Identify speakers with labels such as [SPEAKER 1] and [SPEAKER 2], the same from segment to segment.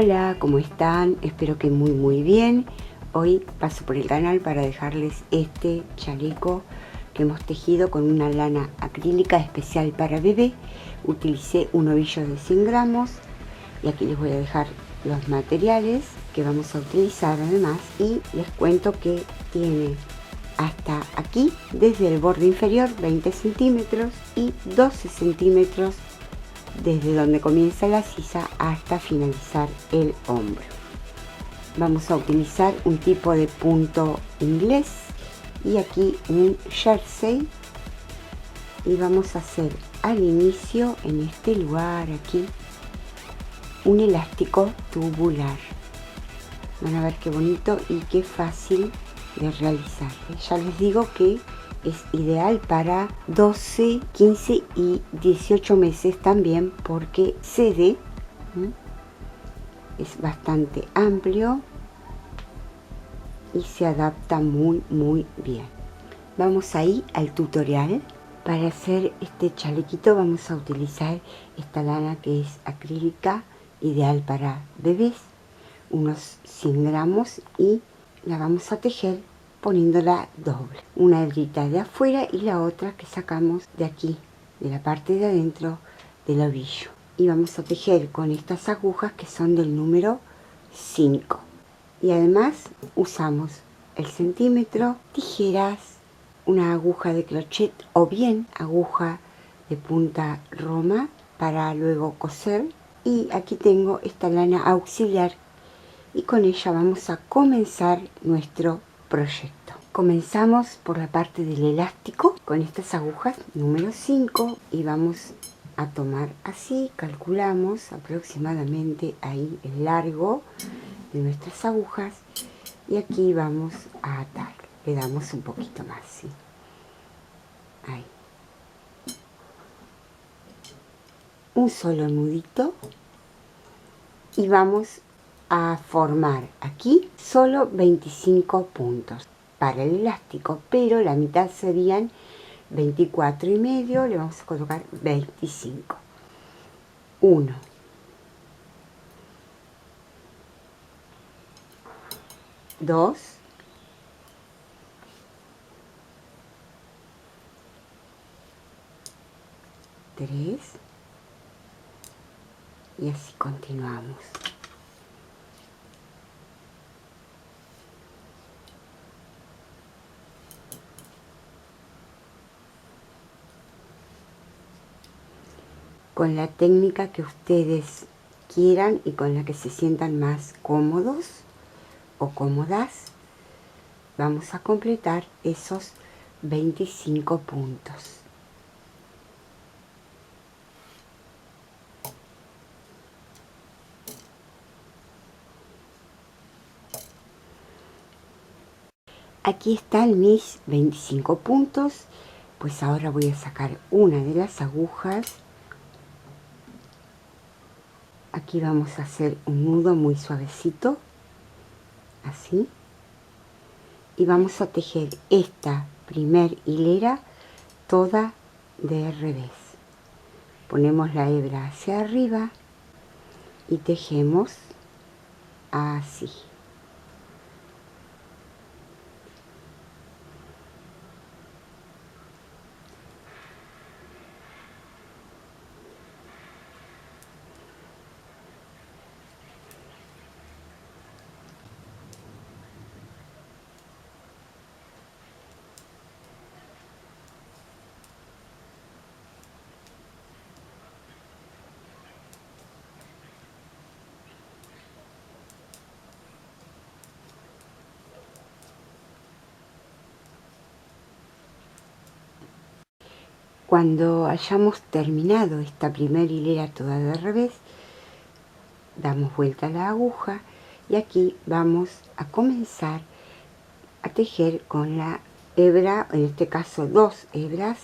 [SPEAKER 1] Hola, ¿cómo están? Espero que muy bien. Hoy paso por el canal para dejarles este chaleco que hemos tejido con una lana acrílica especial para bebé. Utilicé un ovillo de 100 gramos y aquí les voy a dejar los materiales que vamos a utilizar además, y les cuento que tiene hasta aquí, desde el borde inferior 20 centímetros y 12 centímetros desde donde comienza la sisa hasta finalizar el hombro. Vamos a utilizar un tipo de punto inglés y aquí un jersey, y vamos a hacer al inicio, en este lugar aquí, un elástico tubular. Van a ver qué bonito y qué fácil de realizar. Ya les digo que es ideal para 12, 15 y 18 meses también, porque cede, es bastante amplio y se adapta muy bien. Vamos ahí al tutorial. Para hacer este chalequito vamos a utilizar esta lana que es acrílica, ideal para bebés, unos 100 gramos, y la vamos a tejer poniéndola doble, una hebrita de afuera y la otra que sacamos de aquí, de la parte de adentro del ovillo, y vamos a tejer con estas agujas que son del número 5, y además usamos el centímetro, tijeras, una aguja de crochet o bien aguja de punta roma para luego coser, y aquí tengo esta lana auxiliar y con ella vamos a comenzar nuestro proyecto. Comenzamos por la parte del elástico con estas agujas número 5 y vamos a tomar así, calculamos aproximadamente ahí el largo de nuestras agujas, y aquí vamos a atar, le damos un poquito más, ¿sí? Ahí, un solo nudito, y vamos a formar aquí solo 25 puntos para el elástico, pero la mitad serían 24 y medio, le vamos a colocar 25. 1, 2, 3, y así continuamos. Con la técnica que ustedes quieran y con la que se sientan más cómodos o cómodas, vamos a completar esos 25 puntos. Aquí están mis 25 puntos. Pues ahora voy a sacar una de las agujas. Aquí vamos a hacer un nudo muy suavecito, así, y vamos a tejer esta primer hilera toda de revés. Ponemos la hebra hacia arriba y tejemos así. Cuando hayamos terminado esta primera hilera toda de revés, damos vuelta a la aguja y aquí vamos a comenzar a tejer con la hebra, en este caso 2 hebras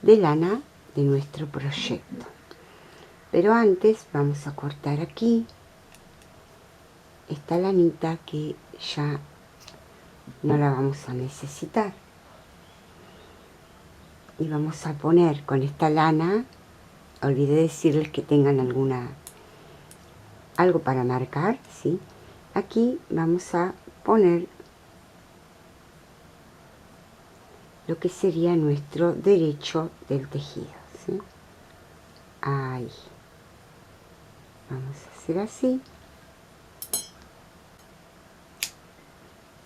[SPEAKER 1] de lana de nuestro proyecto. Pero antes vamos a cortar aquí esta lanita que ya no la vamos a necesitar, y vamos a poner con esta lana, olvidé decirles que tengan alguna algo para marcar, ¿sí? Aquí vamos a poner lo que sería nuestro derecho del tejido, ¿sí? Ahí. Vamos a hacer así.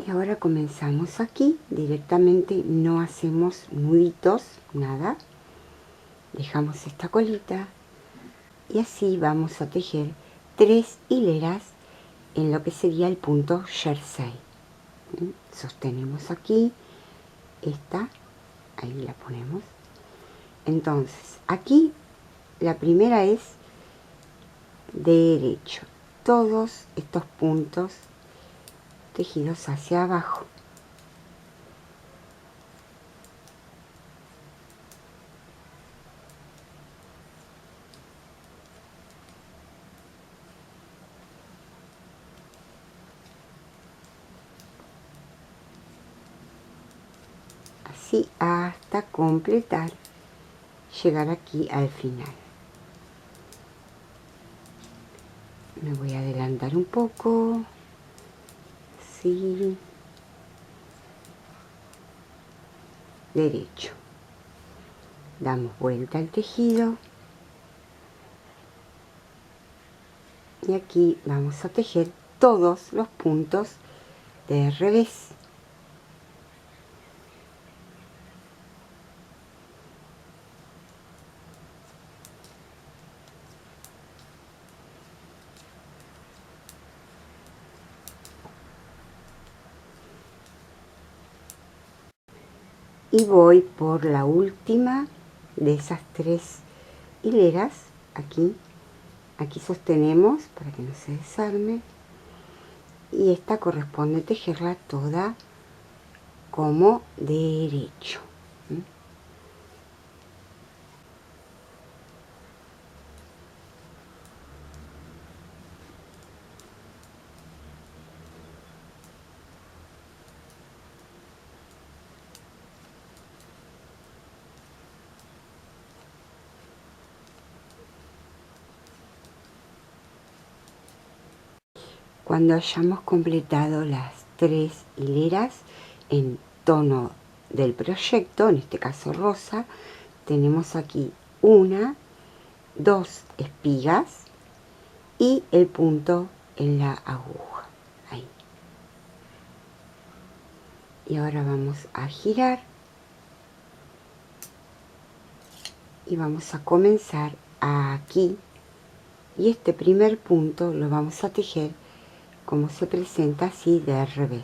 [SPEAKER 1] Y ahora comenzamos aquí, directamente no hacemos nuditos, nada. Dejamos esta colita y así vamos a tejer 3 hileras en lo que sería el punto jersey. Sostenemos aquí, esta, ahí la ponemos. Entonces, aquí la primera es derecho, todos estos puntos tejidos hacia abajo. Así hasta completar, llegar aquí al final. Me voy a adelantar un poco, sí, derecho. Damos vuelta al tejido y aquí vamos a tejer todos los puntos de revés. Y voy por la última de esas 3 hileras, aquí sostenemos para que no se desarme, y esta corresponde tejerla toda como derecho. Cuando hayamos completado las 3 hileras en tono del proyecto, en este caso rosa, tenemos aquí 1, 2 espigas y el punto en la aguja, ahí. Y ahora vamos a girar y vamos a comenzar aquí, y este primer punto lo vamos a tejer como se presenta, así de revés.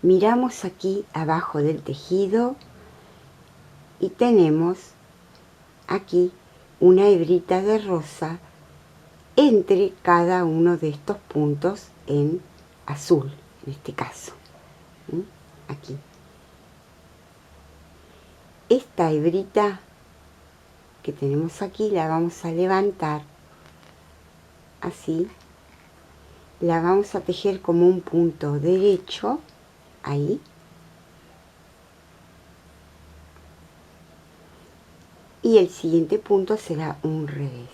[SPEAKER 1] Miramos aquí abajo del tejido y tenemos aquí una hebrita de rosa entre cada uno de estos puntos en azul, en este caso. Aquí. Esta hebrita que tenemos aquí la vamos a levantar así, la vamos a tejer como un punto derecho, ahí, y el siguiente punto será un revés,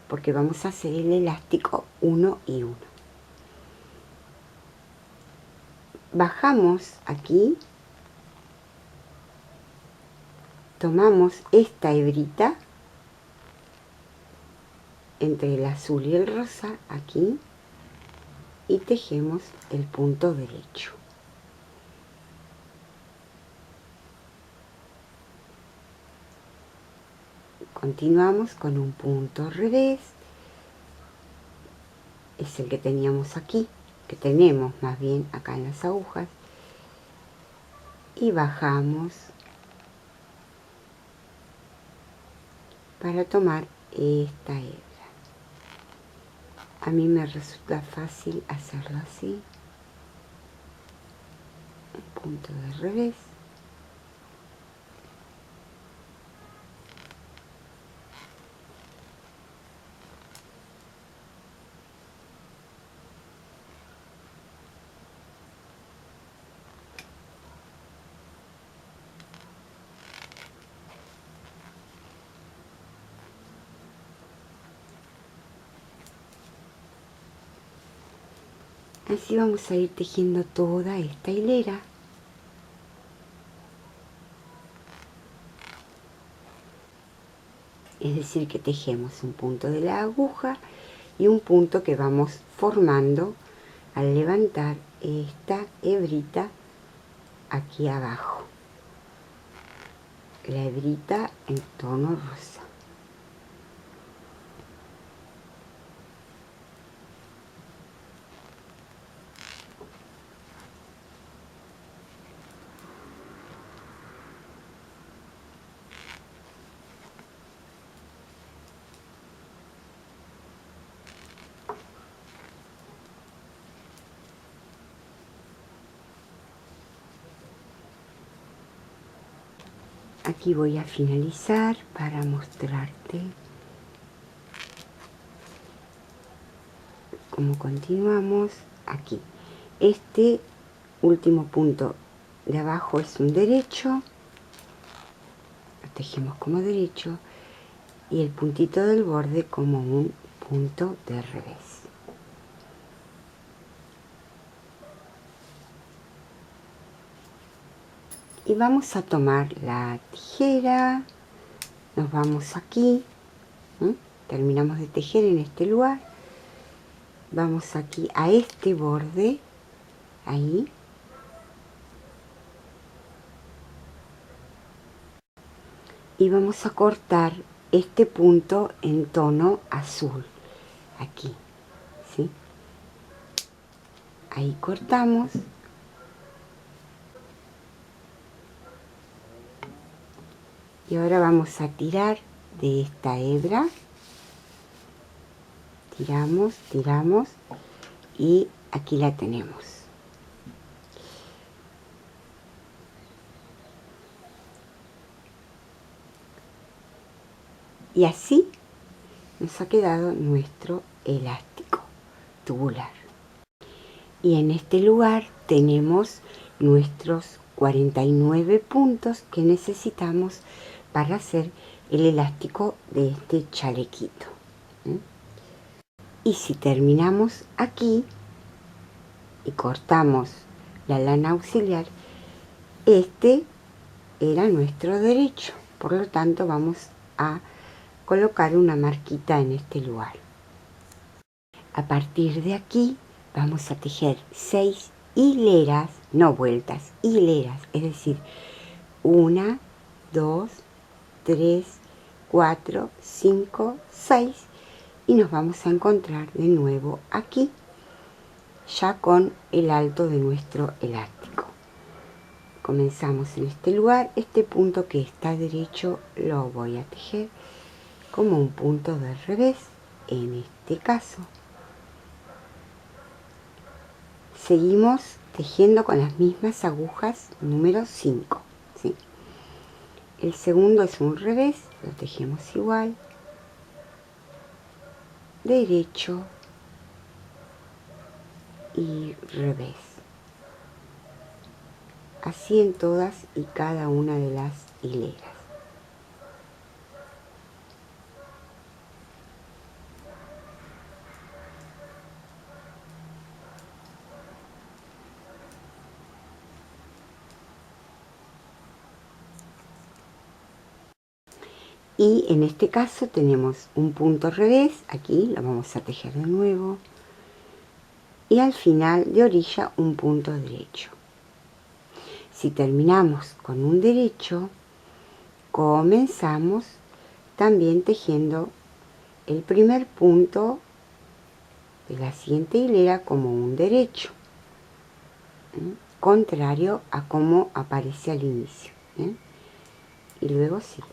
[SPEAKER 1] porque vamos a hacer el elástico 1 y 1. Bajamos aquí, tomamos esta hebrita entre el azul y el rosa, aquí, y tejemos el punto derecho. Continuamos con un punto revés, es el que teníamos aquí, que tenemos más bien acá en las agujas, y bajamos para tomar esta hebra. A mí me resulta fácil hacerlo así, un punto de revés, Así vamos a ir tejiendo toda esta hilera. Es decir, que tejemos un punto de la aguja y un punto que vamos formando al levantar esta hebrita aquí abajo. La hebrita en tono rosa. Aquí voy a finalizar para mostrarte cómo continuamos aquí. Este último punto de abajo es un derecho, lo tejemos como derecho, y el puntito del borde como un punto de revés. Y vamos a tomar la tijera, nos vamos aquí, terminamos de tejer en este lugar, vamos aquí a este borde, ahí, y vamos a cortar este punto en tono azul, aquí, ¿sí? Ahí cortamos. Y ahora vamos a tirar de esta hebra, tiramos, tiramos, y aquí la tenemos. Y así nos ha quedado nuestro elástico tubular. Y en este lugar tenemos nuestros 49 puntos que necesitamos para hacer el elástico de este chalequito. Y si terminamos aquí y cortamos la lana auxiliar, este era nuestro derecho, por lo tanto vamos a colocar una marquita en este lugar. A partir de aquí vamos a tejer 6 hileras, no vueltas, hileras, es decir, 1, 2, 3, 4, 5, 6, y nos vamos a encontrar de nuevo aquí, ya con el alto de nuestro elástico. Comenzamos en este lugar, este punto que está derecho lo voy a tejer como un punto de revés, en este caso. Seguimos tejiendo con las mismas agujas número 5, ¿sí? El segundo es un revés, lo tejemos igual, derecho y revés. Así en todas y cada una de las hileras. Y en este caso tenemos un punto revés, aquí lo vamos a tejer de nuevo, y al final de orilla un punto derecho. Si terminamos con un derecho, comenzamos también tejiendo el primer punto de la siguiente hilera como un derecho, contrario a como aparece al inicio, y luego sí.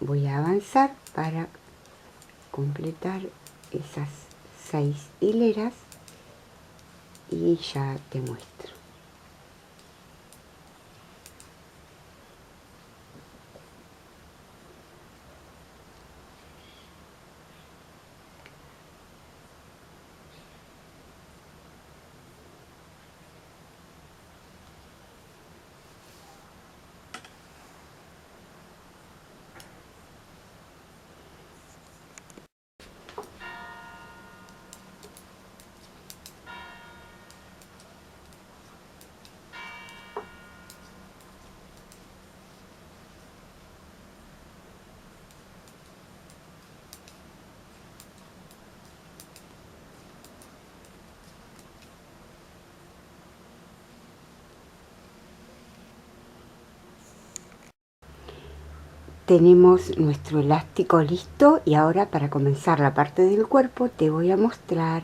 [SPEAKER 1] Voy a avanzar para completar esas 6 hileras y ya te muestro. tenemos nuestro elástico listo y ahora para comenzar la parte del cuerpo te voy a mostrar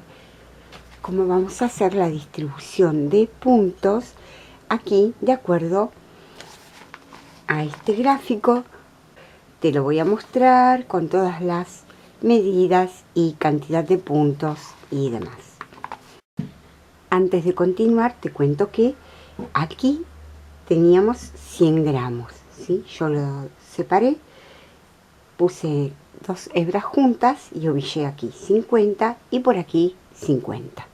[SPEAKER 1] cómo vamos a hacer la distribución de puntos aquí de acuerdo a este gráfico. Te lo voy a mostrar con todas las medidas y cantidad de puntos y demás. Antes de continuar te cuento que aquí teníamos 100 gramos, ¿sí? Yo lo separé, puse 2 hebras juntas y ovillé aquí 50 y por aquí 50.